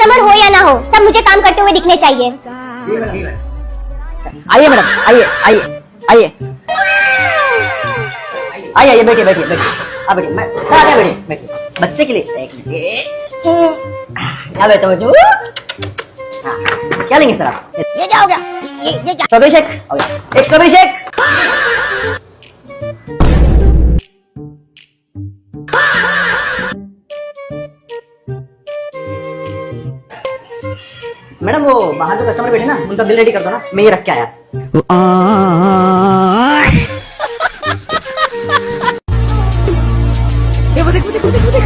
Customer हो या ना हो, सब मुझे काम करते हुए दिखने चाहिए। आइए मैडम, आइए आइए आइए आइए आइए, बैठिए बैठिए बैठिए। आप बैठिए, मैं साथ बैठिए बैठिए। बच्चे के लिए एक मिनट, क्या बैठा हूँ? क्या लेंगे सर आप? ये क्या हो गया? ये क्या? स्ट्रॉबेरी शेक हो गया, एक स्ट्रॉबेरी शेक। मैडम वो बाहर जो कस्टमर बैठे ना, उनका बिल रेडी कर दो ना, मैं ये रख के आया। वो देख वो देख वो देख वो देख।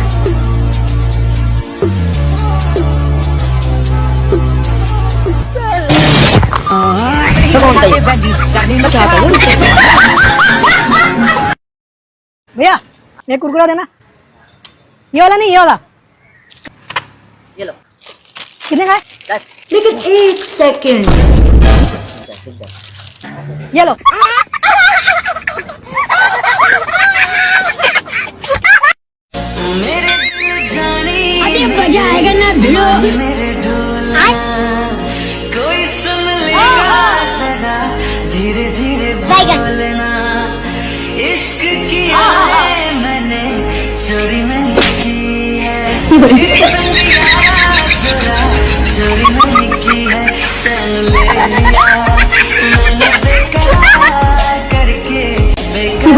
भैया एक कुरकुरा देना। ये वाला नहीं, ये वाला। ये लो। कितने का है? 10। लेकिन एक सेकंड, ये लो। अरे मजा आएगा ना भिड़ो। कोई सुन लेगा सजा, धीरे धीरे बोलना। इश्क किया है मैंने, चोरी नहीं की है। चोरी नहीं की है, चल ले लिया मैंने बेकरार करके, बेकरार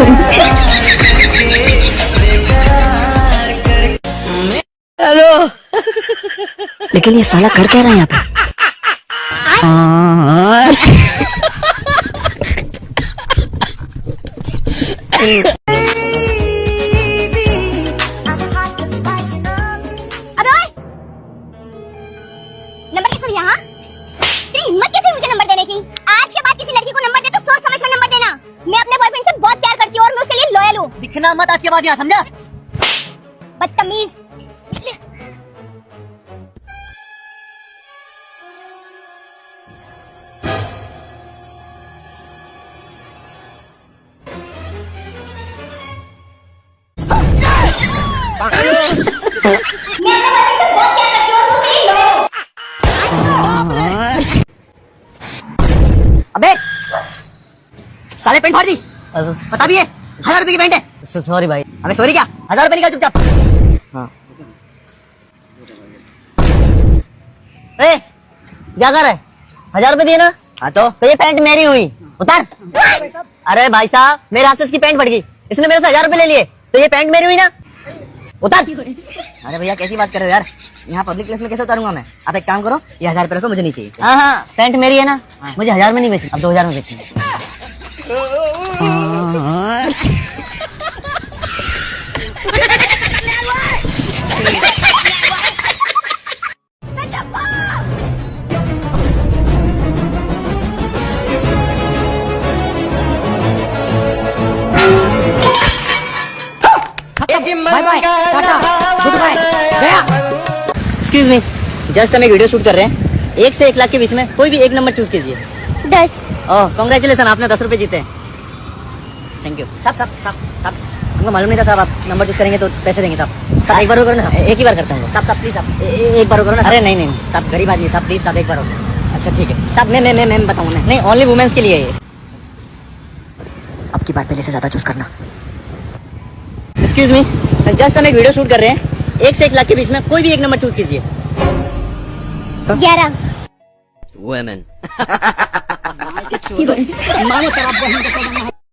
करके। हेलो। लेकिन ये साला कर क्या रहा है यहाँ पे? नंबर कैसे दिया? हाँ, तेरी हिम्मत कैसे मुझे नंबर देने की? आज के बाद किसी लड़की को नंबर दे तो सोच समझ कर नंबर देना। मैं अपने बॉयफ्रेंड से बहुत प्यार करती हूँ और मैं उसके लिए लॉयल हूँ। दिखना मत आज के बाद यहाँ, समझा? बदतमीज। मैं अपने बॉयफ्रेंड से बहुत प्यार करती हूँ और मैं उसके लिए लॉयल हूँ। अबे साले पेंट फाड़ दी। पता भी है 1000 रुपए की पेंट है। सॉरी भाई। अबे सॉरी क्या, 1000 रुपए निकाल चुपचाप। हाँ। ए, क्या कर रहा है? 1000 रुपए दिए ना? हाँ तो ये पेंट मेरी हुई, उतार। अरे भाई साहब, मेरे हाथ से इसकी पेंट फट गई, इसने मेरे से 1000 रुपए ले लिए, तो ये पेंट मेरी हुई ना, उतार। अरे भैया कैसी बात कर रहे हो यार, यहाँ पब्लिक प्लेस में कैसे उतारूंगा मैं? आप एक काम करो, ये 1000 रुपए रखो, मुझे नहीं चाहिए। हाँ हाँ, पेंट मेरी है ना, मुझे 1000 में नहीं बेचनी, अब 2000 में बेचनी। Bye bye, tata, goodbye, गया। एक्सक्यूज मी, जस्ट हम एक वीडियो शूट कर रहे हैं, 1 से 1 लाख के बीच में कोई भी एक नंबर चूज कीजिए। 10। ओह कांग्रेचुलेसन, आपने 10 रुपए जीते हैं। Thank you. साहब साहब साहब साहब, हमको मालूम नहीं था साहब, आप नंबर चूज करेंगे तो पैसे देंगे साहब। साहब एक बार करो ना, एक ही बार करता हूँ साहब। साहब प्लीज साहब एक बार करो ना। अरे नहीं नहीं साहब, गरीब आदमी साहब, प्लीज साहब एक बार हो। अच्छा ठीक है साहब, मैं बताऊँ ना, नहीं ओनली वुमेन्स के लिए ये। अब की बार पहले से ज्यादा चूज करना। एक्सक्यूज मी, जस्ट हम एक वीडियो शूट कर रहे हैं, 1 से 1 लाख के बीच में कोई भी एक नंबर चूज कीजिए। 11। वुमेन। मानो तेरा बहन का